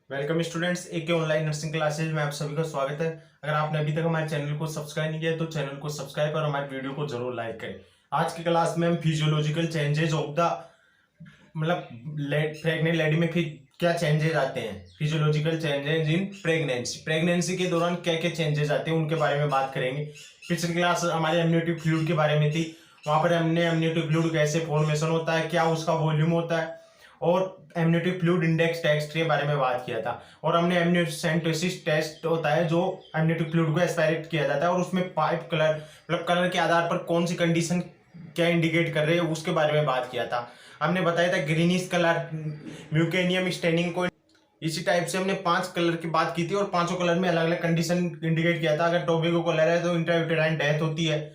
Welcome students, एक online nursing classes में आप सभी का स्वागत है। अगर आपने अभी तक हमारे चैनल को सब्सक्राइब नहीं किया है तो चैनल को सब्सक्राइब और हमारे वीडियो को जरूर लाइक करें। आज की क्लास में हम फिजियोलॉजिकल चेंजेस ऑफ द मतलब प्रेग्नेंट लेडी में फिर क्या चेंजेस आते हैं, फिजियोलॉजिकल चेंजेस इन प्रेगनेंसी के दौरान क्या क्या चेंजेस आते हैं उनके बारे में बात करेंगे। पिछली क्लास हमारे एमनियोटिक फ्लूइड के बारे में थी। वहां पर हमने एमनियोटिक फ्लूइड कैसे फॉर्मेशन होता है, क्या उसका वॉल्यूम होता है और एमनियोटिक फ्लूइड इंडेक्स टेस्ट के बारे में बात किया था। और हमने एमनियोसेंटेसिस टेस्ट होता है जो एमनियोटिक फ्लूइड को एस्पायरेट किया जाता है और उसमें पाइप कलर मतलब कलर के आधार पर कौन सी कंडीशन क्या इंडिकेट कर रहे हैं उसके बारे में बात किया था। हमने बताया था ग्रीनिश कलर, म्यूकेनियम स्टेनिंग को। इसी टाइप से हमने 5 कलर की बात की थी और पांचों कलर में अलग अलग कंडीशन इंडिकेट किया था। अगर टोबैको कलर है तो इंट्रायूटेराइन डेथ होती है।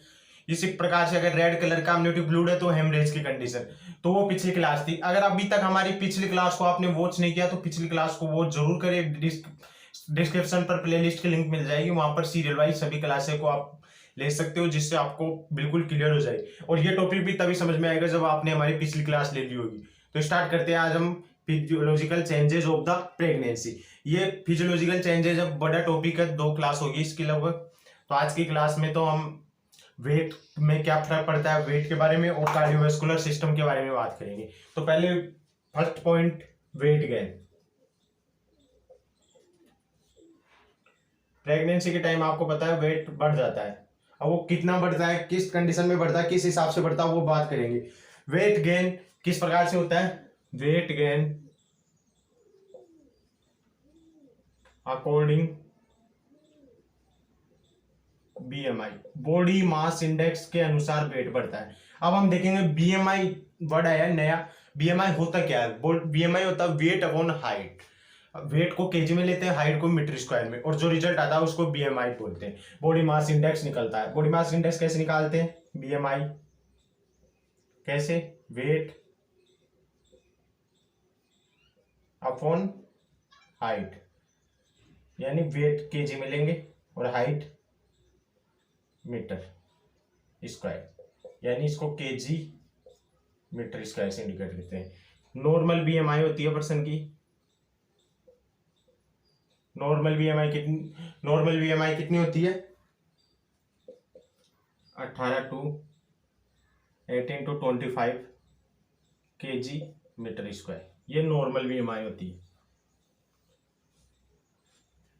इसी प्रकार से अगर रेड कलर का एमनियोटिक फ्लूइड है तो हेमरेज की कंडीशन। तो वो पिछली क्लास थी। अगर अभी तक हमारी पिछली क्लास को आपने वॉच नहीं किया तो पिछली क्लास को वॉच जरूर करें। डिस्क्रिप्शन पर प्लेलिस्ट की लिंक मिल जाएगी, वहां पर सीरियल वाइज सभी क्लासे को आप ले सकते हो जिससे आपको बिल्कुल क्लियर हो जाए। और ये टॉपिक भी तभी समझ में आएगा जब आपने हमारी पिछली क्लास ले ली होगी। तो स्टार्ट करते हैं। आज हम physiological changes of the pregnancy. ये फिजियोलॉजिकल चेंजेस अब बड़ा टॉपिक है, 2 क्लास होगी इसके लगभग। तो आज की क्लास में तो हम वेट में क्या फर्क पड़ता है वेट के बारे में और कार्डियोवास्कुलर सिस्टम के बारे में बात करेंगे। तो पहले first point, weight gain. Pregnancy के टाइम आपको पता है वेट बढ़ जाता है। अब वो कितना बढ़ता है, किस कंडीशन में बढ़ता है, किस हिसाब से बढ़ता है वो बात करेंगे। वेट गेन किस प्रकार से होता है? Weight gain according BMI, body mass index के अनुसार वेट बढ़ता है। अब हम देखेंगे बीएमआई वर्ड आया नया। बीएमआई होता क्या है? बीएमआई होता है वेट अपॉन हाइट। वेट को केजी में लेते हैं, हाइट को मीटर स्क्वायर में, और जो रिजल्ट आता है उसको बीएमआई बोलते हैं। बॉडी मास इंडेक्स निकलता है। बॉडी मास इंडेक्स कैसे निकालते हैं? बीएमआई कैसे? वेट अपॉन हाइट, यानी वेट केजी में लेंगे और हाइट मीटर स्क्वायर, यानी इसको केजी मीटर स्क्वायर से इंडिकेट करते हैं। नॉर्मल बीएमआई होती है पर्सन की। नॉर्मल बीएमआई कितनी होती है? 18 to 18 to 25 KG meter square, ये नॉर्मल बीएमआई होती है।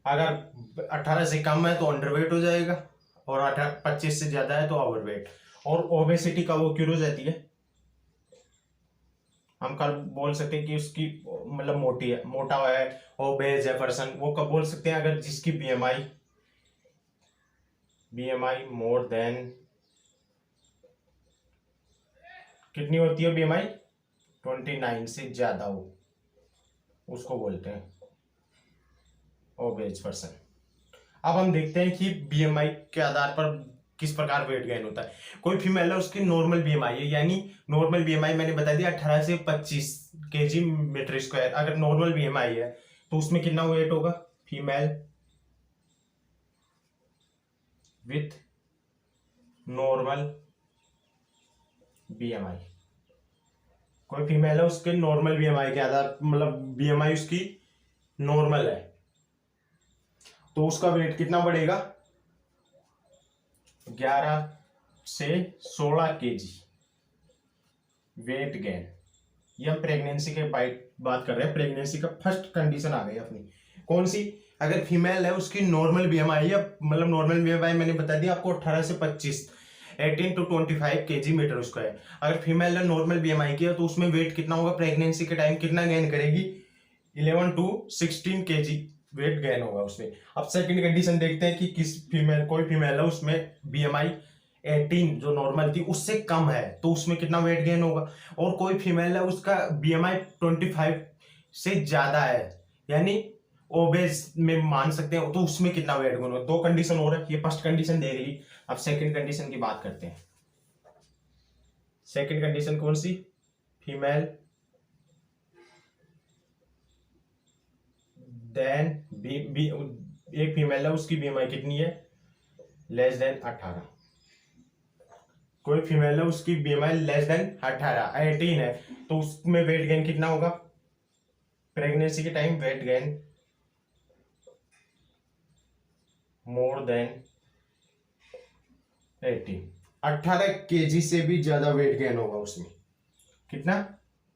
अगर 18 से कम है तो अंडरवेट हो जाएगा और 25 से ज्यादा है तो ओवरवेट। और ओबेसिटी का वो क्यों हो जाती है? हम कल बोल सकते हैं कि उसकी मतलब मोटी है, मोटा है, ओबेज है पर्सन, वो कब बोल सकते हैं? अगर जिसकी बीएमआई मोर देन कितनी होती है? बीएमआई 29 से ज्यादा हो, उसको बोलते हैं ओबेज पर्सन। अब हम देखते हैं कि बीएमआई के आधार पर किस प्रकार वेट गेन होता है। कोई फीमेल है, उसकी नॉर्मल बीएमआई है, यानी नॉर्मल बीएमआई मैंने बता दिया 18 से 25 केजी मीटर स्क्वायर। अगर नॉर्मल बीएमआई है तो उसमें कितना वेट होगा? फीमेल विथ नॉर्मल बीएमआई, कोई फीमेल है उसके नॉर्मल बीएमआई के आधार मतलब बीएमआई उसकी नॉर्मल है तो उसका वेट कितना बढ़ेगा? 11 से 16 केजी वेट गेन। ये हम प्रेगनेंसी के बात कर रहे हैं। प्रेगनेंसी का फर्स्ट कंडीशन आ गई अपनी, कौन सी? अगर फीमेल है उसकी नॉर्मल बीएमआई है, मतलब नॉर्मल बीएमआई मैंने बता दिया आपको 18 से 25, 18 टू 25 केजी मीटर स्क्वायर। अगर फीमेल है नॉर्मल बीएमआई की है तो उसमें वेट कितना होगा? प्रेगनेंसी के टाइम कितना गेन करेगी? 11 टू 16 केजी वेट गेन होगा उसमें। अब सेकंड कंडीशन देखते हैं कि कोई फीमेल है उसमें बीएमआई 18 जो नॉर्मल थी उससे कम है तो उसमें कितना वेट गेन होगा। और कोई फीमेल है उसका बीएमआई 25 से ज्यादा है, यानी ओबेस में मान सकते हैं, तो उसमें कितना वेट गेन होगा। 2 कंडीशन हो रहा है। ये फर्स्ट कंडीशन देख ली। अब सेकंड कंडीशन की बात करते हैं। सेकंड कंडीशन कौन सी? फीमेल देन एक फीमेल है उसकी बीएमआई कितनी है? Less than 18। कोई फीमेल है उसकी बीएमआई लेस देन 18 है तो उसमें वेट गेन कितना होगा? प्रेगनेंसी के time weight gain more than 18, 18 kg से भी ज्यादा वेट गेन होगा उसमें। कितना?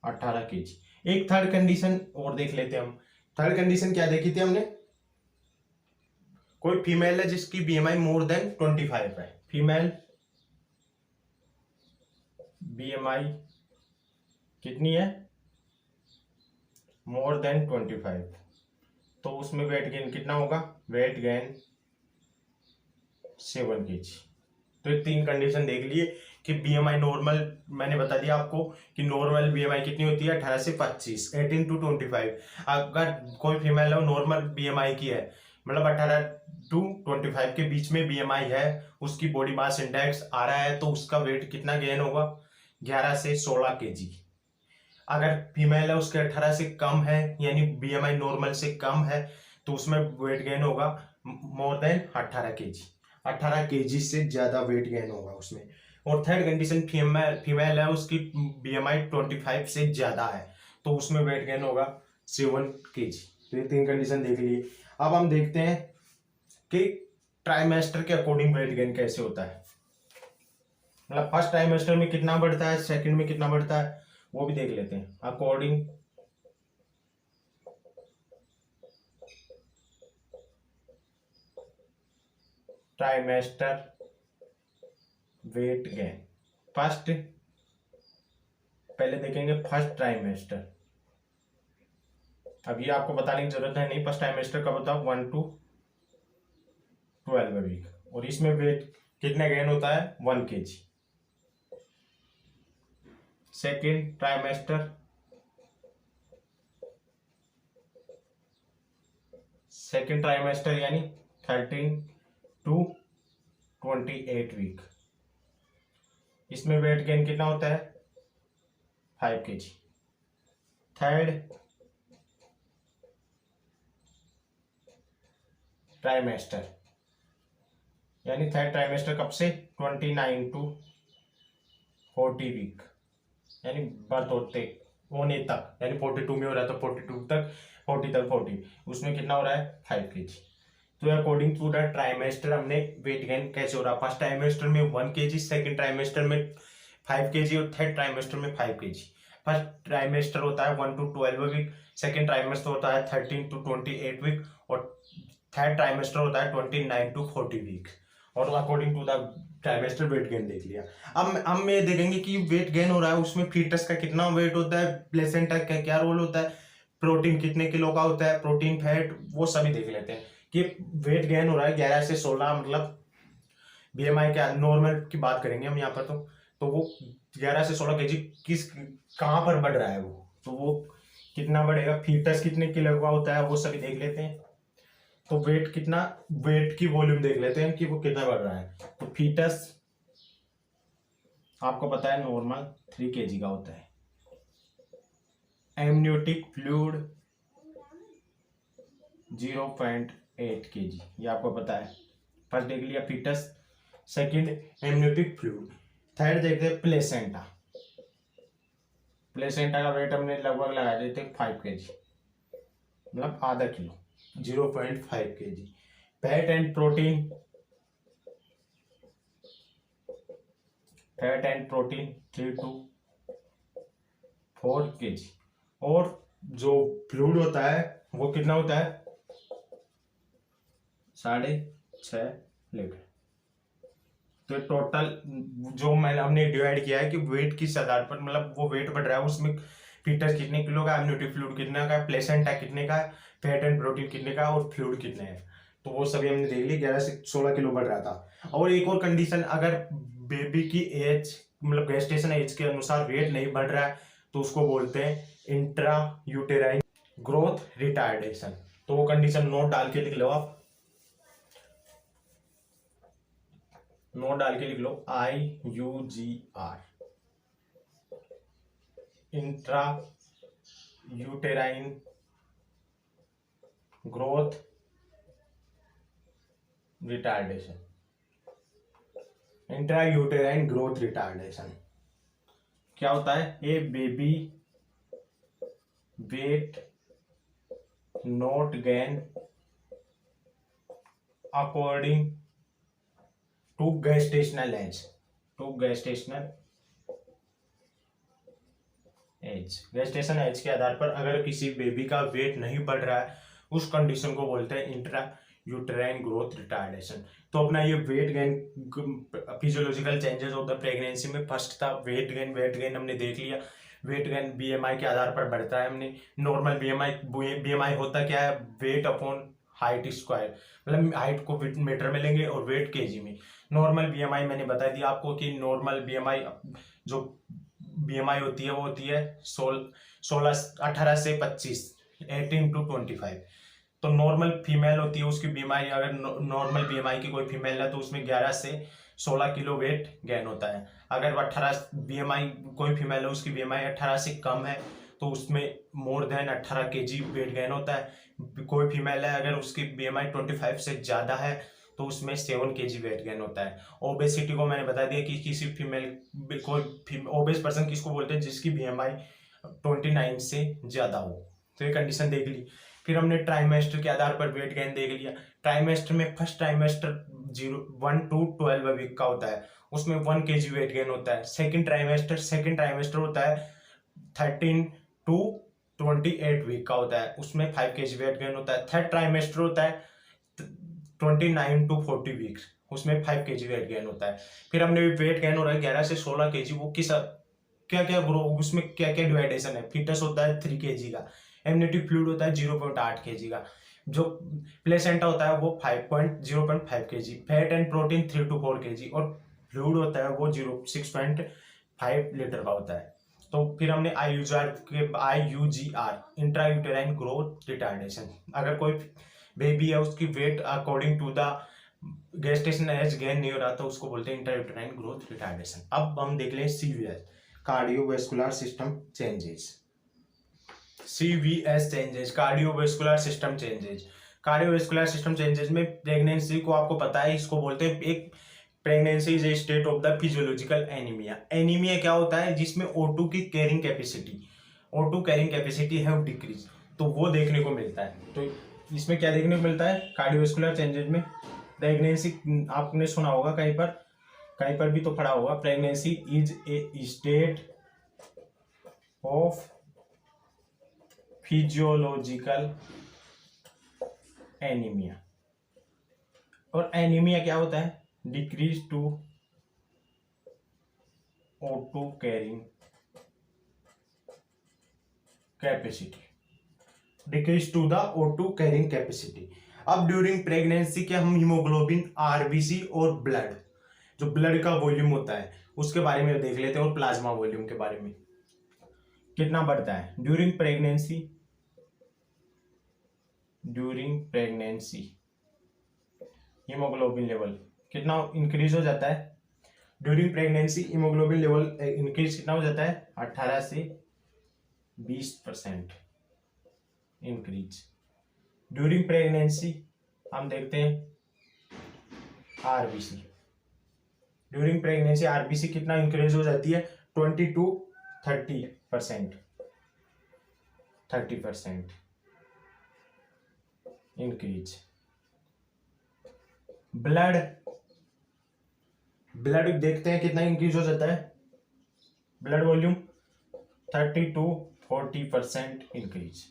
18 kg। एक थर्ड कंडीशन और देख लेते हैं हम। थर्ड कंडीशन क्या देखी थी हमने? कोई फीमेल है जिसकी बीएमआई मोर देन 25 है। फीमेल बीएमआई कितनी है? More than 25। तो उसमें वेट गेन कितना होगा? Weight gain 7 kg। तो ये तीन कंडीशन देख लिए कि बीएमआई नॉर्मल, मैंने बता दिया आपको कि नॉर्मल बीएमआई कितनी होती है? 18 से 25, 18 to 25। अगर कोई फीमेल है नॉर्मल बीएमआई की है, मतलब 18 to 25 के बीच में बीएमआई है, उसकी बॉडी मास इंडेक्स आ रहा है, तो उसका वेट कितना गेन होगा? 11 से 16 kg। अगर फीमेल है उसके 18 से कम है, यानी बीएमआई नॉर्मल से कम है, तो उसमें वेट गेन होगा मोर देन 18 kg। 18 kg से ज्यादा वेट गेन होगा उसमें। और थर्ड कंडीशन, फीमेल है उसकी बीएमआई 25 से ज्यादा है, तो उसमें वेट गेन होगा 7 kg। तो ये तीन कंडीशन देख लिए। अब हम देखते हैं कि ट्राइमेस्टर के अकॉर्डिंग वेट गेन कैसे होता है। मतलब फर्स्ट ट्राइमेस्टर में कितना बढ़ता है, सेकंड में कितना बढ़ता है, वो भी देख लेते हैं। According trimester weight gain, first, पहले देखेंगे फर्स्ट ट्राइमेस्टर। अब ये आपको बताने की जरूरत है नहीं, फर्स्ट ट्राइमेस्टर कब होता है? 1 to 12 वीक। और इसमें वेट कितना गेन होता है? 1 kg। Second trimester, second trimester यानी 13 to 28 वीक। इसमें वेट गेन कितना होता है? 5 kg। थर्ड ट्राइमेस्टर, यानी थर्ड ट्राइमेस्टर कब से? 29 to 40 वीक, यानी बर्थ होने तक, यानी 42 में हो रहा है तो 42 तक, 40 तक 40, उसमें कितना हो रहा है? 5 kg। तो अकॉर्डिंग टू द ट्राइमेस्टर हमने वेट गेन कैसे हो रहा है। फर्स्ट ट्राइमेस्टर में 1 kg, सेकेंड ट्राइमेस्टर में 5 kg और थर्ड ट्राइमेस्टर में 5 kg। फर्स्ट ट्राइमेस्टर होता है 1 to 12 वीक, सेकेंड ट्राइमेस्टर होता है 13 to 28 वीक, और थर्ड ट्राइमेस्टर होता है 29 to 40 वीक। और according to the trimester weight gain देख लिया। अब मैं देखेंगे कि वेट गेन हो रहा है उसमें फीटस का कितना वेट होता है, प्लेसेंटा का क्या रोल होता है, प्रोटीन कितने किलो का होता है, प्रोटीन फैट, वो सभी देख लेते हैं कि वेट गेन हो रहा है 11 से 16, मतलब बीएमआई क्या नॉर्मल की बात करेंगे हम यहाँ पर। तो वो 11 से 16 kg किस कहाँ पर बढ़ रहा है वो कितना बढ़ेगा, फीटस कितने किलो का होता है, वो सभी देख लेते हैं। तो वेट कितना, वेट की वॉल्यूम देख लेते हैं कि वो कितना बढ़ रहा है। तो फीटस आपको पता है नॉर्मल 3 kg का होता है। एमनियोटिक फ्लूइड 0.8 kg, ये आपको पता है। फर्स्ट देख लिया foetus, second amniotic fluid, third देखते हैं प्लेसेंटा। प्लेसेंटा का वेट हमने लगभग लगा देते 5 kg, मतलब आधा kilo, 0.5 kg। Fat and protein, fat and protein 3 to 4 kg। और जो फ्लूइड होता है वो कितना होता है? 6.5 लीटर। तो टोटल जो हमने डिवाइड किया है कि वेट किस आधार पर, मतलब वो वेट बढ़ रहा है उसमें फीटस कितने किलो का, एमनियोटिक फ्लूइड कितने का, प्लेसेंटा कितने का, फैट एंड प्रोटीन कितने का, और फ्लूइड कितने हैं। तो वो सभी हमने देख लिया। 11 से 16 किलो बढ़ रहा था। और एक और कंडीशन, अगर बेबी की एज, मतलब गेस्टेशन एज के अनुसार वेट नहीं बढ़ रहा है, तो उसको बोलते हैं इंट्रा यूटेराइन ग्रोथ रिटार्डेशन। तो वो कंडीशन नोट डाल के लिख लो आप, नोट डाल के लिख लो IUGR, intra uterine growth retardation. Intra uterine growth retardation क्या होता है? A baby weight not gain according to gestational age gestation age के आधार पर अगर किसी बेबी का वेट नहीं बढ़ रहा है, उस कंडीशन को बोलते हैं इंट्रा यूटेराइन ग्रोथ रिटार्डेशन। तो अपना ये weight gain physiological changes of the pregnancy में फर्स्ट था वेट गेन हमने देख लिया। वेट गेन बीएमआई के आधार पर बढ़ता है। हमने नॉर्मल बीएमआई होता क्या है, वेट अपॉन हाइट स्क्वायर, मतलब हाइट को मीटर में लेंगे और वेट केजी में। नॉर्मल बीएमआई मैंने बता दिया आपको कि नॉर्मल बीएमआई जो बीएमआई होती है वो होती है 18 से 25, 18 to 25। तो नॉर्मल फीमेल होती है उसकी बीएमआई, अगर नॉर्मल बीएमआई की कोई फीमेल है तो उसमें 11 से 16 किलो वेट गेन होता है। अगर 18 बीएमआई कोई फीमेल है उसकी बीएमआई 18 से कम है तो उसमें more than 18 KG weight gain होता है। कोई फीमेल है अगर उसकी बीएमआई 25 से ज़्यादा है तो उसमें 7 केजी वेट गेन होता है। ओबेसिटी को मैंने बता दिया कि किसी फीमेल कोई ओबेस पर्सन किसको बोलते हैं, जिसकी बीएमआई 29 से ज़्यादा हो। तो ये कंडीशन देख ली। फिर हमने ट्राइमेस्टर के आधार पर वेट गेन देख लिया। ट्राइमेस्टर में फर्स्ट ट्राइमेस्टर 1 to 12 वीक का होता है, उसमें 1 केजी वेट गेन होता है। सेकंड ट्राइमेस्टर होता है 13 to 28 वीक का होता है, उसमें 5 केजी वेट गेन होता है। थर्ड ट्राइमेस्टर होता है 29 to 40 वीक्स, उसमें 5 केजी वेट गेन होता है। फिर हमने वेट गेन हो रहा है 11 से 16 केजी, वो किस क्या क्या ग्रो, उसमें क्या क्या डिवाइडेशन है। फीटस होता है 3 केजी का, एमनियोटिक फ्लूइड होता है 0.8 केजी का, जो प्लेसेंटा होता है वो 0.5 KG, fat and protein 3 to 4 KG, और फ्लूइड होता है वो 6.5 लीटर का होता है। तो फिर हमने IUGR इंट्रायूटेराइन ग्रोथ रिटार्डेशन, अगर कोई बेबी है उसकी weight according to the gestation age gain नहीं हो रहा तो उसको बोलते हैं इंट्रायूटेराइन ग्रोथ रिटार्डेशन। अब हम देख लें CVS cardiovascular system changes. CVS changes, cardiovascular system changes. Cardiovascular system changes में प्रेगनेंसी को आपको पता है, इसको बोलते हैं एक pregnancy is a state of the physiological anaemia. Anaemia क्या होता है, जिसमें O2 की कैरिंग कैपेसिटी है डिक्रीज, तो वो देखने को मिलता है। तो इसमें क्या देखने को मिलता है कार्डियोवैस्कुलर चेंजेस में, प्रेगनेंसी आपने सुना होगा कहीं पर भी तो पढ़ा होगा, pregnancy is a state of physiological anaemia. और एनीमिया क्या होता है, decrease to O2 carrying capacity, decrease to the O2 carrying capacity. अब ड्यूरिंग प्रेगनेंसी के हम हीमोग्लोबिन, RBC और ब्लड, जो ब्लड का वॉल्यूम होता है उसके बारे में देख लेते हैं, और प्लाज्मा वॉल्यूम के बारे में कितना बढ़ता है ड्यूरिंग प्रेगनेंसी। हीमोग्लोबिन लेवल कितना इंक्रीज हो जाता है during pregnancy, haemoglobin level increase कितना हो जाता है 18 से 20% इंक्रीज ड्यूरिंग प्रेगनेंसी। हम देखते हैं RBC, ड्यूरिंग प्रेगनेंसी RBC कितना इंक्रीज हो जाती है 20 to 30% इंक्रीज। ब्लड देखते हैं कितना इंक्रीज हो जाता है, ब्लड वॉल्यूम 30 to 40% इंक्रीज।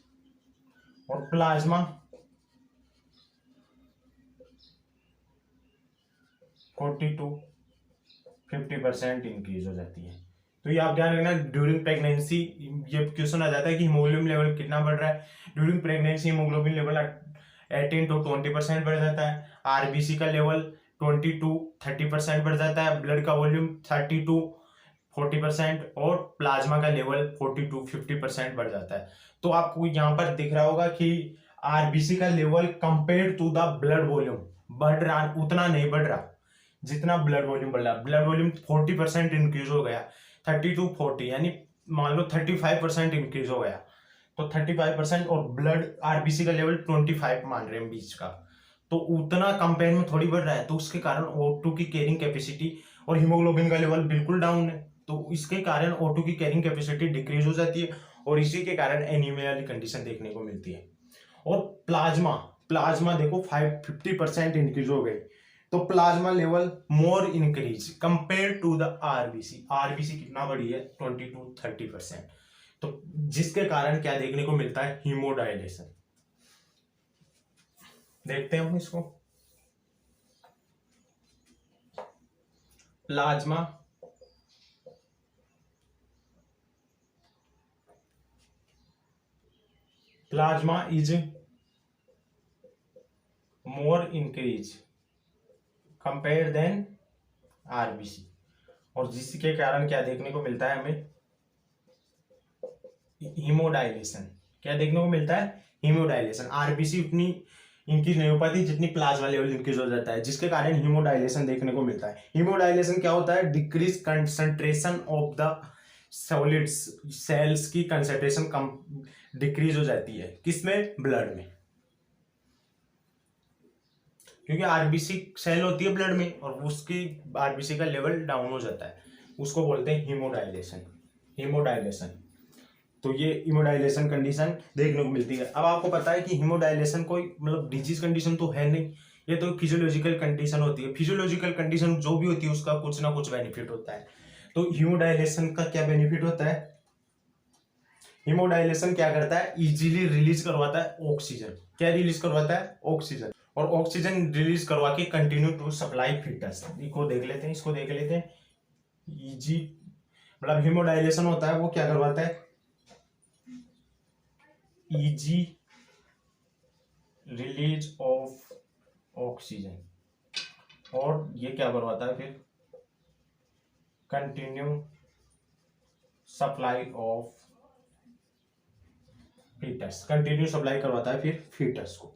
और प्लाज्मा 40 to 50% इंक्रीज हो जाती है। तो ये आप ध्यान रखना ड्यूरिंग प्रेगनेंसी, ये क्वेश्चन आ जाता है कि हीमोग्लोबिन लेवल कितना बढ़ रहा है during pregnancy. Haemoglobin level 18 to 20% बढ़ जाता है, RBC का लेवल 20 to 30% बढ़ जाता है, ब्लड का वॉल्यूम 30 to 40% और प्लाज्मा का लेवल 40 to 50% बढ़ जाता है। तो आपको यहाँ पर दिख रहा होगा कि RBC का level compare to the blood volume बढ़ रहा, उतना नहीं बढ़ रहा जितना ब्लड वॉल्यूम बढ़ रहा। ब्लड वॉल्यूम 40% इंक्रीज हो गया, 30 to 40 यानी मान लो 35% इंक्रीज हो गया, तो 35% और ब्लड RBC का लेवल 25 मान रहे हैं बीच का, तो उतना कंपेयर में थोड़ी बढ़ रहा है। तो उसके कारण O2 की कैरिंग कैपेसिटी और हीमोग्लोबिन का लेवल बिल्कुल डाउन है, तो इसके कारण O2 की कैरिंग कैपेसिटी डिक्रीज हो जाती है और इसी के कारण एनीमिया वाली कंडीशन देखने को मिलती है। और प्लाज्मा प्लाज्मा देखो 50% इंक्रीज हो गई, तो plasma level more increase compare to the RBC. RBC कितना बढ़ी है 20 to 30%। तो जिसके कारण क्या देखने को मिलता है, हीमोडायलेशन। देखते हैं हम इसको। Plasma is more increase compare then RBC, और जिसके कारण क्या देखने को मिलता है हमें, हीमोडाइलेशन। क्या देखने को मिलता है, हीमोडाइलेशन। आरबीसी उतनी इंक्रीज नहीं हो पाती जितनी प्लाज्मा लेवल इंक्रीज हो जाता है, जिसके कारण हीमोडाइलेशन देखने को मिलता है। हीमोडाइलेशन क्या होता है, decrease concentration of the solids, cells की कंसंट्रेशन कम डिक्रीज हो जाती है, किसमें, ब्लड में। क्योंकि आरबीसी सेल होती है ब्लड में और उसकी आरबीसी का लेवल डाउन हो जाता है, उसको बोलते हैं हीमोडाइलेशन। तो ये हीमोडाइलेशन कंडीशन देखने को मिलती है। अब आपको पता है कि हीमोडाइलेशन कोई मतलब डिजीज कंडीशन तो है नहीं, ये तो फिजियोलॉजिकल कंडीशन होती है। फिजियोलॉजिकल कंडीशन जो भी होती है उसका कुछ ना कुछ बेनिफिट होता है। तो हीमोडाइलेशन का क्या बेनिफिट होता है, हीमोडाइलेशन क्या करता है, इजीली रिलीज करवाता है ऑक्सीजन। क्या रिलीज करवाता है, ऑक्सीजन। और ऑक्सीजन रिलीज करवा के कंटिन्यू टू सप्लाई फीटस। इसको देख लेते हैं। इजी मतलब हीमोडाइलेशन होता है वो क्या करवाता है, इजी रिलीज ऑफ ऑक्सीजन, और ये क्या करवाता है फिर, continue supply of foetus, continue supply करवाता है फिर फीटस को।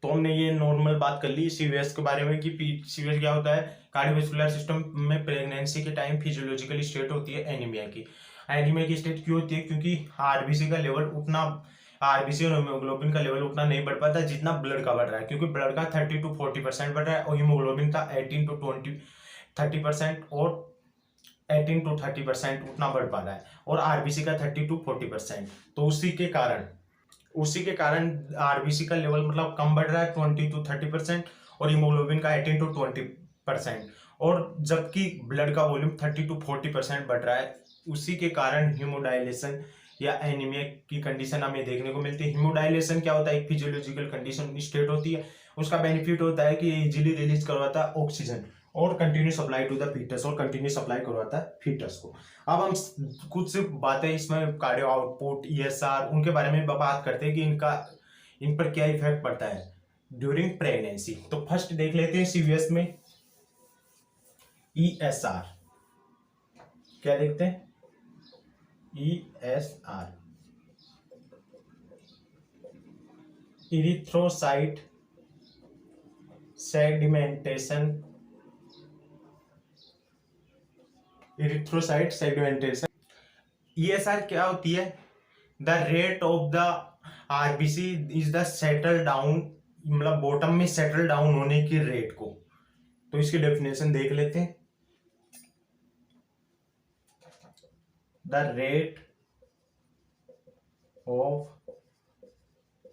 तो हमने ये नॉर्मल बात कर ली सीवीएस के बारे में कि सीवीएस क्या होता है, कार्डियोवैस्कुलर सिस्टम में प्रेगनेंसी के टाइम फिजियोलॉजिकल स्टेट होती है एनीमिया की। एनीमिया की स्टेट क्यों होती है, क्योंकि आरबीसी का लेवल उतना, आरबीसी और हीमोग्लोबिन का लेवल उतना नहीं बढ़ पाता जितना ब्लड का बढ़ रहा है, क्योंकि ब्लड का 30 to 40% बढ़ रहा है और हीमोग्लोबिन का 18 to 30% और 18 to 30% उतना बढ़ पा रहा है, और आरबीसी का 30 to 40%। तो उसी के कारण आरबीसी का लेवल मतलब कम बढ़ रहा है 20 to 30%, और हीमोग्लोबिन का 18 to 20%, और जबकि ब्लड का वॉल्यूम 30 to 40% बढ़ रहा है। उसी के कारण हीमोडाइलेशन या एनीमिया की कंडीशन हमें देखने को मिलती है। हीमोडाइलेशन क्या होता है, एक फिजियोलॉजिकल कंडीशन स्टेट होती है। उसका बेनिफिट होता है कि इजीली रिलीज करवाता है ऑक्सीजन और continue supply to the foetus, और कंटिन्यू सप्लाई करवाता है फीटस को। अब हम कुछ बातें इसमें कार्डियो आउटपुट, ईएसआर, उनके बारे में बात करते हैं कि इन पर क्या इफेक्ट पड़ता है ड्यूरिंग प्रेगनेंसी। तो फर्स्ट देख लेते हैं सीवीएस में ईएसआर। क्या देखते हैं, ESR, erythrocyte segmentation, erythrocyte segmentation. ESR क्या होती है, the rate of the RBC is the settle down, मतलब बॉटम में सेटल डाउन होने की रेट को। तो इसकी डेफिनेशन देख लेते हैं, the rate of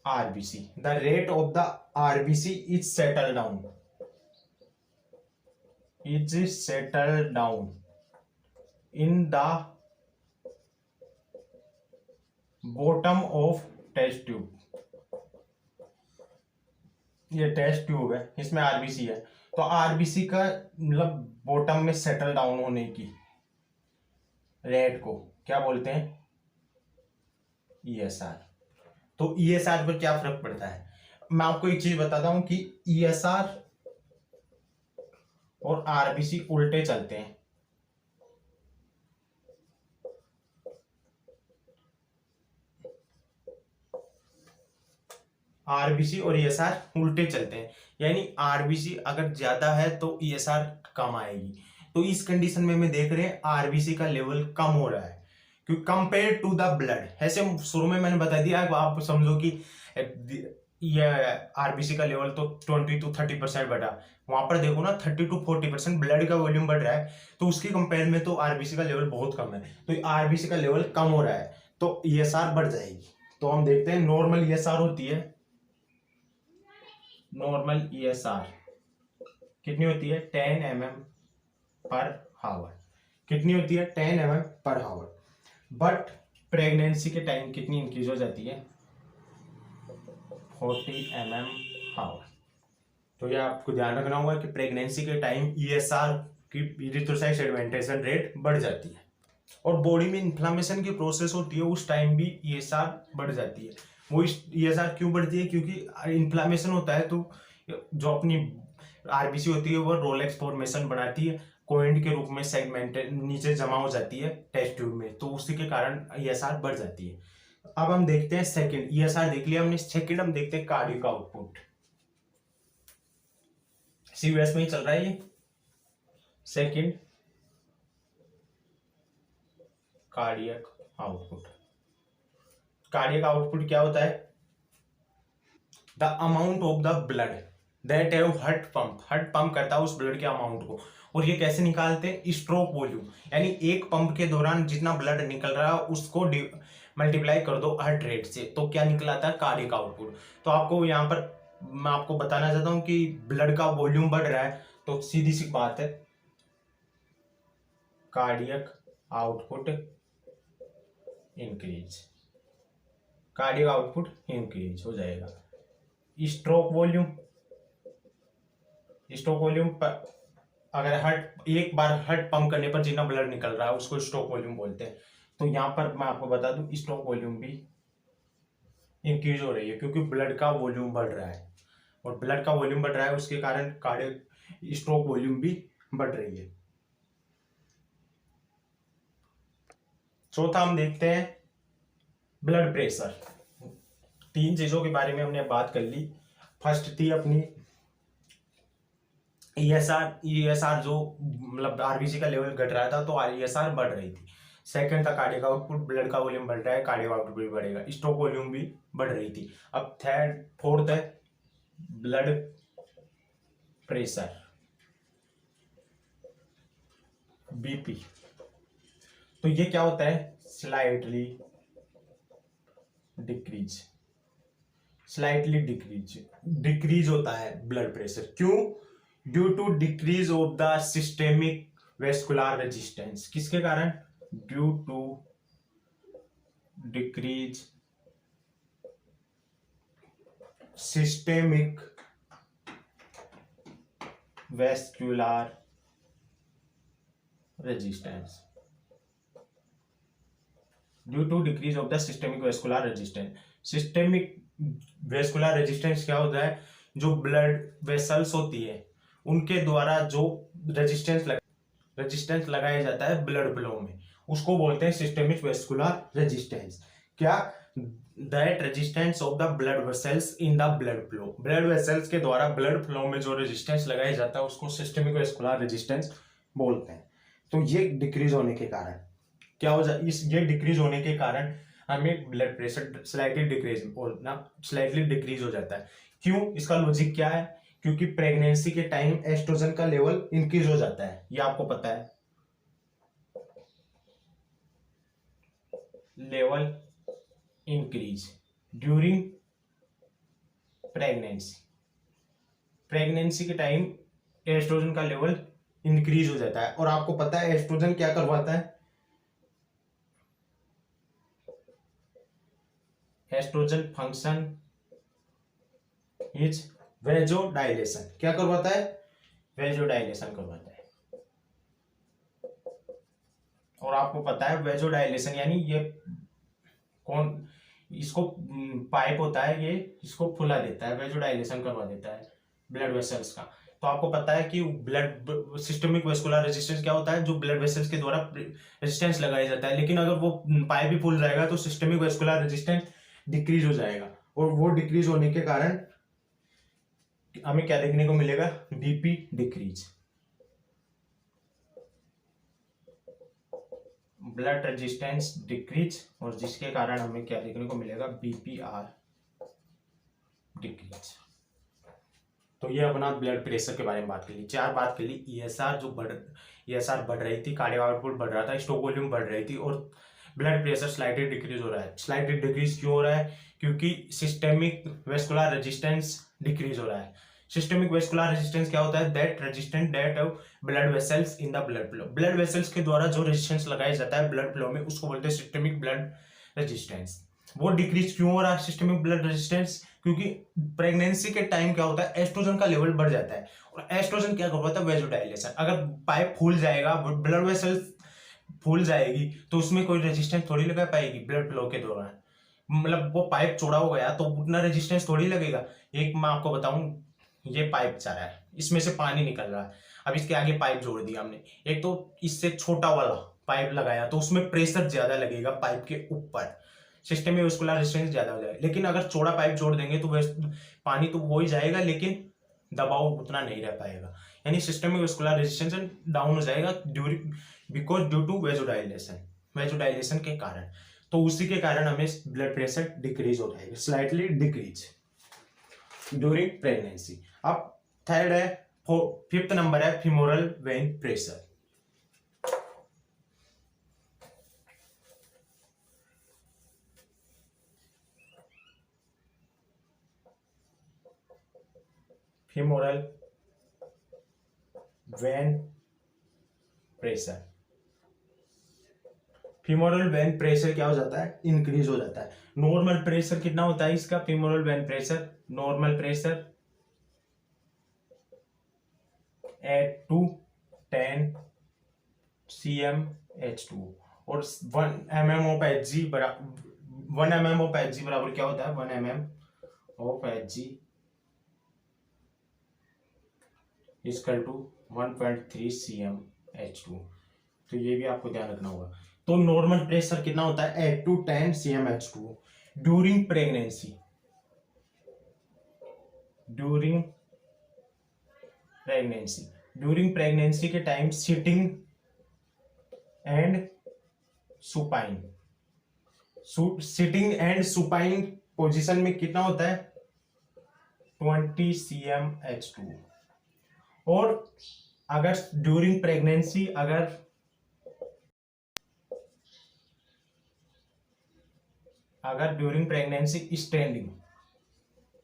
RBC, the rate of the RBC is settle down, in the bottom of test tube. ये टेस्ट ट्यूब है, इसमें आरबीसी है, तो आरबीसी का मतलब बॉटम में सेटल डाउन होने की रेट को क्या बोलते हैं, ईएसआर। तो ईएसआर पर क्या फर्क पड़ता है, मैं आपको एक चीज बताता हूं कि ईएसआर और आरबीसी उल्टे चलते हैं। आरबीसी और ईएसआर उल्टे चलते हैं, यानी आरबीसी अगर ज्यादा है तो ईएसआर कम आएगी। तो इस कंडीशन में देख रहे हैं आरबीसी का लेवल कम हो रहा है, क्योंकि कंपेयर टू द ब्लड। ऐसे शुरू में मैंने बता दिया, आप समझो कि ये आरबीसी का लेवल तो 20 to 30% बढ़ा, वहां पर देखो ना 30 to 40% ब्लड का वॉल्यूम बढ़ रहा है, तो उसकी कंपेयर में तो आरबीसी का लेवल बहुत कम है। तो आरबीसी का लेवल कम हो रहा है तो ईएसआर बढ़ जाएगी। तो हम देखते हैं नॉर्मल ईएसआर होती है नॉर्मल ईएसआर कितनी होती है 10 mm/h। कितनी होती है 10 mm/h। बट प्रेगनेंसी के टाइम कितनी इंक्रीज हो जाती है 40 mm/h। तो ये आपको ध्यान रखना होगा कि प्रेगनेंसी के टाइम ईएसआर की इरिथ्रोसाइट सेडिमेंटेशन रेट बढ़ जाती है और बॉडी में इन्फ्लामेशन की प्रोसेस होती है उस टाइम भी ईएसआर बढ़ जाती है। वो ईएसआर क्यों बढ़ती है क्योंकि इन्फ्लामेशन होता है तो जो अपनी आरबीसी होती है वो रोलेक्स फॉर्मेशन बनाती है कोइंड के रूप में सेगमेंट नीचे जमा हो जाती है टेस्ट ट्यूब में, तो उसी के कारण ईएसआर बढ़ जाती है। अब हम देखते हैं सेकंड, ईएसआर देख लिया हमने, सेकंड हम देखते हैं कार्डियक आउटपुट। सीयूएस में ही चल रहा है ये second cardiac output. Cardiac output क्या होता है the amount of the blood that have heart pump करता है उस ब्लड के अमाउंट को। और ये कैसे निकालते हैं स्ट्रोक वॉल्यूम, यानी एक पंप के दौरान जितना ब्लड निकल रहा है उसको मल्टीप्लाई कर दो हार्ट रेट से, तो क्या निकलाता है कार्डियक आउटपुट। तो आपको यहाँ पर मैं आपको बताना चाहता हूँ कि ब्लड का वॉल्यूम बढ़ रहा है तो सीधी सी बात है cardiac output increase, cardiac output increase हो जाएगा। स्ट्रोक वॉल्यूम पर अगर हार्ट एक बार हार्ट पंप करने पर जितना ब्लड निकल रहा है उसको स्ट्रोक वॉल्यूम बोलते हैं। तो यहाँ पर मैं आपको बता दूं स्ट्रोक वॉल्यूम भी इंक्रीज हो रही है क्योंकि ब्लड का वॉल्यूम बढ़ रहा है और ब्लड का वॉल्यूम बढ़ रहा है उसके कारण कार्डियक स्ट्रोक वॉल्यूम भी बढ़ रही है। चौथा हम देखते हैं ब्लड प्रेशर। तीन चीजों के बारे में हमने बात कर ली। फर्स्ट थी अपनी ईएसआर जो मतलब आरबीसी का लेवल घट रहा था तो ईएसआर बढ़ रही थी। सेकंड था कार्डियक आउटपुट, ब्लड का वॉल्यूम बढ़ रहा है कार्डियक आउटपुट भी बढ़ेगा, स्ट्रोक वॉल्यूम भी बढ़ रही थी। अब फोर्थ है ब्लड प्रेशर बीपी। तो ये क्या होता है स्लाइटली डिक्रीज होता है ब्लड प्रेशर। क्यों? Due to decrease of the systemic vascular resistance. किसके कारण? Due to decrease systemic vascular resistance, due to decrease of the systemic vascular resistance. Systemic vascular resistance क्या होता है? जो ब्लड वेसल्स होती है उनके द्वारा जो रेजिस्टेंस लगाया जाता है ब्लड फ्लो में उसको बोलते हैं सिस्टेमिक वेस्कुलर रेजिस्टेंस। क्या? That resistance of the blood vessels in the blood flow, blood vessels के द्वारा ब्लड फ्लो में जो रेजिस्टेंस लगाया जाता है उसको सिस्टेमिक वेस्कुलर रेजिस्टेंस बोलते हैं। तो ये डिक्रीज होने के कारण क्या हो जाए ये डिक्रीज होने के कारण हमें ब्लड प्रेशर स्लाइटली डिक्रीज हो जाता है। क्यों? इसका लॉजिक क्या है? क्योंकि प्रेगनेंसी के टाइम एस्ट्रोजन का लेवल इंक्रीज हो जाता है, ये आपको पता है। लेवल इंक्रीज ड्यूरिंग प्रेगनेंसी के टाइम एस्ट्रोजन का लेवल इंक्रीज हो जाता है। और आपको पता है एस्ट्रोजन क्या करवाता है? Oestrogen function is vasodilation. क्या करवाता है? वेजोडाइलेशन करवाता है। और आपको पता है वेजोडाइलेशन यानी ये इसको पाइप होता है ये इसको फुला देता है, वेजोडाइलेशन करवा देता है ब्लड वेसल्स का। तो आपको पता है कि ब्लड सिस्टेमिक वेस्कुलर रेजिस्टेंस क्या होता है? जो ब्लड वेसल्स के द्वारा रेजिस्टेंस लगाया जाता है, लेकिन अगर वो पाइप भी फूल जाएगा तो सिस्टेमिक वेस्कुलर रेजिस्टेंस डिक्रीज हो जाएगा और वो डिक्रीज होने के कारण हमें क्या देखने को मिलेगा? BP decrease, blood resistance decrease, और जिसके कारण हमें क्या देखने को मिलेगा? BPR decrease. तो ये अपना ब्लड प्रेशर के बारे में बात कर ली। चार बात कर ली ईएसआर बढ़ रही थी, कार्डियक आउटपुट बढ़ रहा था, स्ट्रोक वॉल्यूम बढ़ रही थी और ब्लड प्रेशर स्लाइटली डिक्रीज हो रहा है। स्लाइटली डिक्रीज क्यों हो रहा है? क्योंकि सिस्टेमिक वेस्कुलर रेजिस्टेंस डिक्रीज हो रहा है। सिस्टमिक वेस्कुलर रेजिस्टेंस क्या होता है? That resistance that of blood vessels in the blood flow. Blood vessels के द्वारा जो रेजिस्टेंस लगाया जाता है ब्लड फ्लो में, उसको बोलते हैं सिस्टमिक ब्लड रेजिस्टेंस। वो डिक्रीज क्यों हो रहा है सिस्टमिक ब्लड रेजिस्टेंस? क्योंकि प्रेगनेंसी के टाइम क्या होता है, एस्ट्रोजन का लेवल बढ़ जाता है, और एस्ट्रोजन क्या करवाता है? वेजोडाइलेशन। अगर पाइप फूल जाएगा, ब्लड वेसल्स फूल जाएगी, तो उसमें कोई रेजिस्टेंस थोड़ी लगा पाएगी ब्लड फ्लो के दौरान। मतलब वो पाइप चौड़ा हो गया तो उतना रेजिस्टेंस थोड़ी लगेगा। एक मैं आपको बताऊं, ये पाइप जा रहा है, इसमें से पानी निकल रहा है, अब इसके आगे पाइप जोड़ दिया हमने, एक तो इससे छोटा वाला पाइप लगाया तो उसमें प्रेशर ज्यादा लगेगा पाइप के ऊपर, सिस्टम में वेस्कुलर रेजिस्टेंस ज्यादा हो जाएगा। लेकिन अगर चौड़ा पाइप जोड़ देंगे तो पानी तो हो ही जाएगा, लेकिन दबाव उतना नहीं रह पाएगा, यानी सिस्टम में वेस्कुलर रेजिस्टेंस डाउन हो जाएगा बिकॉज ड्यू टू वेजोडाइलेशन के कारण। तो उसी के कारण हमें ब्लड प्रेशर डिक्रीज हो जाएगा, स्लाइटली डिक्रीज ड्यूरिंग प्रेगनेंसी। अब थर्ड है, फिफ्थ नंबर है femoral vein pressure. Femoral vein pressure, femoral vein pressure क्या हो जाता है? इंक्रीज हो जाता है। नॉर्मल प्रेशर कितना होता है इसका? Femoral vein pressure, normal pressure eight to 10 cm/H2 और 1 mm ऑफ Hg बराबर 1 mm ऑफ Hg बराबर क्या होता है? 1 mm of Hg equal to 1.3 cm/H2। तो ये भी आपको ध्यान रखना होगा। तो नॉर्मल प्रेशर कितना होता है? 8 to 10 cm/H2 during pregnancy. During pregnancy के time sitting and supine position में कितना होता है? 20 cm/H2। और अगर ड्यूरिंग प्रेगनेंसी अगर ड्यूरिंग प्रेगनेंसी स्टैंडिंग,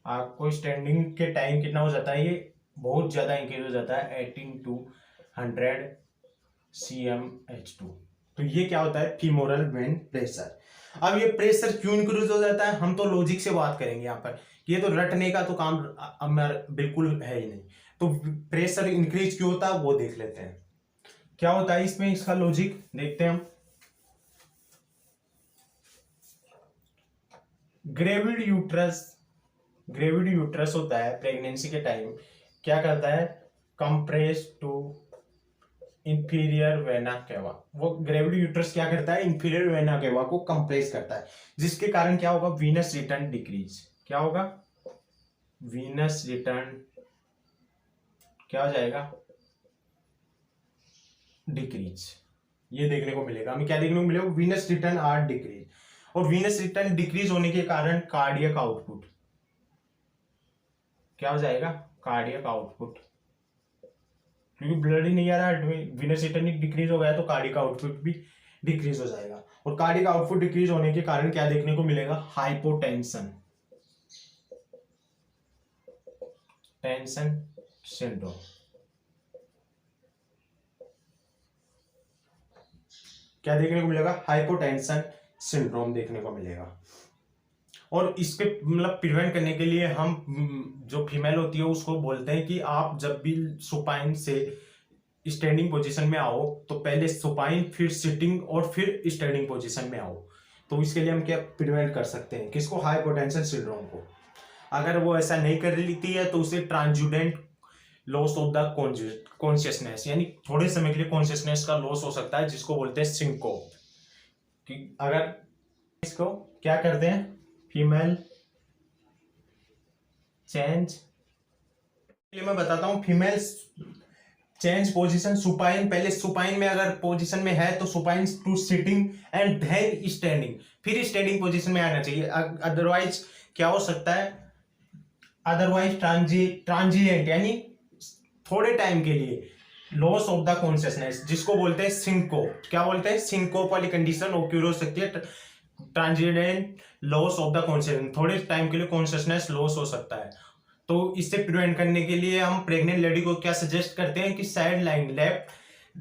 आपको स्टैंडिंग के टाइम कितना हो जाता है? ये बहुत ज्यादा इंक्रीज हो जाता है, 18 to 100 cm/H2। तो ये क्या होता है? Femoral vein pressure. अब ये प्रेशर क्यों इंक्रीज हो जाता है, हम तो लॉजिक से बात करेंगे यहाँ पर, ये तो रटने का तो काम बिल्कुल है ही नहीं। तो प्रेशर इंक्रीज क्यों होता है वो देख लेते हैं, क्या होता है इसमें, इसका लॉजिक देखते हैं हम। ग्रेविड यूट्रस होता है प्रेगनेंसी के टाइम, क्या करता है? Compress to inferior vena cava. वो ग्रेविड यूट्रस क्या करता है? इंफीरियर वेना केवा को कंप्रेस करता है, जिसके कारण क्या होगा? Venus return decrease. क्या होगा? वीनस रिटर्न क्या हो जाएगा? डिक्रीज। ये देखने को मिलेगा हमें, क्या देखने को मिलेगा? Venous return are decrease. और वीनस रिटर्न डिक्रीज होने के कारण कार्डियक आउटपुट क्या हो जाएगा? कार्डियक आउटपुट, क्योंकि ब्लड ही नहीं आ रहा है, वीनस रिटर्न डिक्रीज हो गया तो कार्डियक आउटपुट भी डिक्रीज हो जाएगा। और कार्डियक आउटपुट डिक्रीज होने के कारण क्या देखने को मिलेगा? Hypotension syndrome. क्या देखने को मिलेगा? हाइपोटेंशन सिंड्रोम देखने को मिलेगा। और इसके मतलब प्रिवेंट करने के लिए हम जो फीमेल होती है उसको बोलते हैं कि आप जब भी सुपाइन से स्टैंडिंग पोजीशन में आओ तो पहले सुपाइन, फिर सिटिंग और फिर स्टैंडिंग पोजीशन में आओ। तो इसके लिए हम क्या प्रिवेंट कर सकते हैं? किसको? हाइपोटेंशन सिंड्रोम को। अगर वो ऐसा नहीं कर लेती है तो उसे ट्रांसुडेंट लॉस ऑफ द कॉन्शियसनेस, यानी थोड़े समय के लिए कॉन्शियसनेस का लॉस हो सकता है, जिसको बोलते हैं सिंकोप। कि अगर इसको क्या करते हैं? फीमेल चेंज, मैं बताता हूं, फीमेल चेंज पोजीशन सुपाइन, पहले सुपाइन में अगर पोजीशन में है तो supine to sitting and then standing, फिर स्टैंडिंग पोजीशन में आना चाहिए। अदरवाइज क्या हो सकता है? अदरवाइज ट्रांजिएंट यानी थोड़े टाइम के लिए लॉस ऑफ द कॉन्शियसनेस, जिसको बोलते हैं सिंकोप। क्या बोलते हैं? सिंकोप वाली कंडीशन ओक्यूर हो सकती है। Transient loss of the consciousness, थोड़े टाइम के लिए कॉन्शियसनेस लॉस हो सकता है। तो इससे प्रिवेंट करने के लिए हम प्रेग्नेंट लेडी को क्या सजेस्ट करते हैं कि side line, left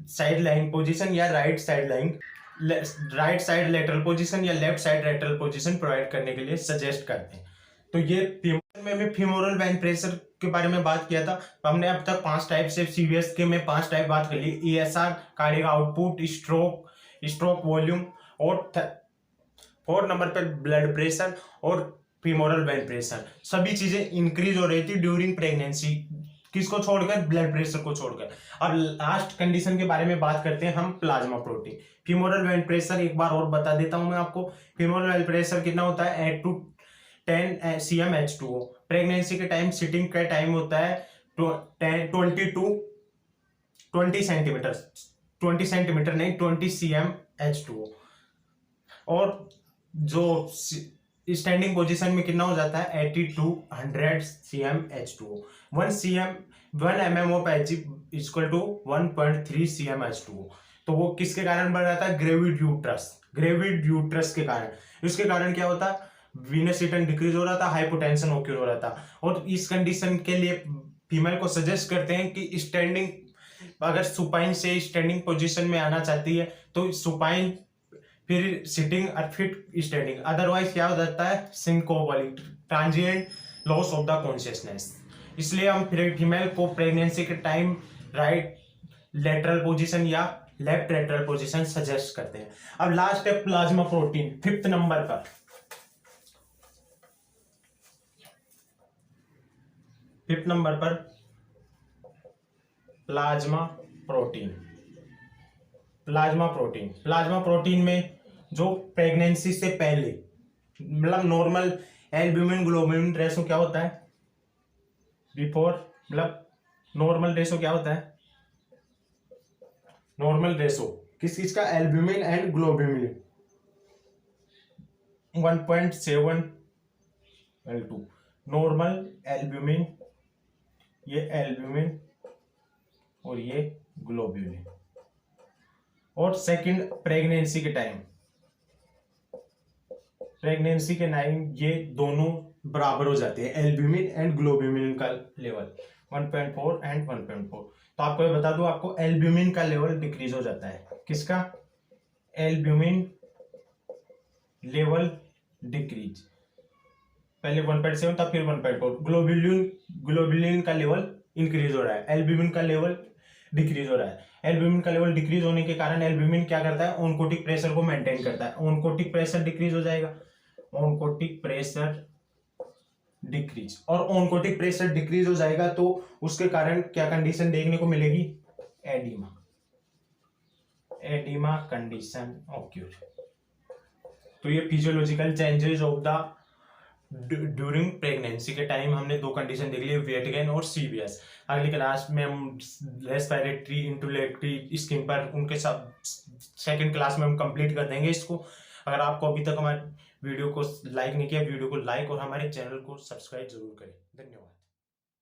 side line position या right side line, right side lateral position या left side lateral position provide करने के लिए सजेस्ट करते हैं। तो ये फीमोरल वेन प्रेशर के बारे में बात किया था। तो हमने अब तक 5 टाइप से सीवीएस के में 5 टाइप बात कर ली, ESR, cardiac output, stroke volume, और 4 नंबर पर ब्लड प्रेशर और फीमोरल वेन प्रेशर। सभी चीजें इंक्रीज हो रही थी ड्यूरिंग प्रेगनेंसी, किसको छोड़कर, ब्लड प्रेशर को छोड़कर। अब लास्ट कंडीशन के बारे में बात करते हैं हम, plasma protein. Femoral vein pressure एक बार और बता देता हूं मैं आपको। फीमोरल वेन प्रेशर कितना होता है, 8 to 10 cm/H2O। प्रेगनेंसी के टाइम सिटिंग का टाइम होता है 20 to 20 सेंटीमीटर, 20 सेंटीमीटर नहीं, 20 cm/H2O। और जो स्टैंडिंग पोजीशन में कितना हो जाता है, 80 to 100 cm/H2O। 1 mm of H equal to 1.3 cm/H2O। तो वो किसके कारण बढ़ रहा था, ग्रेविड यूट्रस के कारण। इसके कारण क्या होता, वीनस रिटर्न डिक्रीज हो रहा था, हाइपोटेंशन ओक्यूर हो रहा था। और इस कंडीशन के लिए फीमेल को सजेस्ट करते हैं कि स्टैंडिंग, अगर सुपाइन से स्टैंडिंग पोजीशन में आना चाहती है तो सुपाइन, फिर सिटिंग और फिर स्टैंडिंग। अदरवाइज क्या हो जाता है, syncopal, transient loss of the consciousness. इसलिए हम फिर फीमेल को प्रेगनेंसी के टाइम राइट लेटरल पोजीशन या लेफ्ट लेटरल पोजीशन सजेस्ट करते हैं। अब लास्ट है प्लाज्मा प्रोटीन, 5th नंबर पर। प्लाज्मा प्रोटीन में जो प्रेगनेंसी से पहले, मतलब नॉर्मल एल्ब्यूमिन ग्लोबुलिन रेशो क्या होता है, बिफोर, मतलब नॉर्मल रेशो क्या होता है, नॉर्मल रेशो किस का, albumin and globulin 1.7:2। Normal albumin, ये एल्ब्यूमिन और ये ग्लोबुलिन। और सेकंड, प्रेगनेंसी के टाइम ये दोनों बराबर हो जाते हैं, एल्ब्यूमिन एंड ग्लोबुलिन का लेवल 1.4 एंड 1.4। तो आपको ये बता दूं, आपको एल्ब्यूमिन का लेवल डिक्रीज हो जाता है, किसका, एल्ब्यूमिन लेवल डिक्रीज, पहले 1.7 था फिर 1.4। ग्लोबुलिन का लेवल इंक्रीज हो रहा है, एल्ब्यूमिन का लेवल डिक्रीज हो रहा है। एल्ब्यूमिन का लेवल डिक्रीज होने के कारण एल्ब्यूमिन क्या करता है, ऑनकोटिक प्रेशर को मेंटेन करता है। ऑनकोटिक प्रेशर डिक्रीज हो जाएगा, ऑनकोटिक प्रेशर डिक्रीज, और ऑनकोटिक प्रेशर डिक्रीज हो जाएगा तो उसके कारण क्या कंडीशन देखने को मिलेगी, एडिमा कंडीशन ऑक्यूर। तो ये physiological changes of the during pregnancy के टाइम हमने 2 कंडीशन देख ली, वेट गेन और सीवीएस। अगली क्लास में हम रेस्पिरेटरी, इंटेलेक्टरी स्कीम पर उनके सब सेकंड क्लास में हम कंप्लीट कर देंगे इसको। अगर आपको अभी तक हमारे वीडियो को लाइक नहीं किया, वीडियो को लाइक और हमारे चैनल को सब्सक्राइब जरूर करें। धन्यवाद।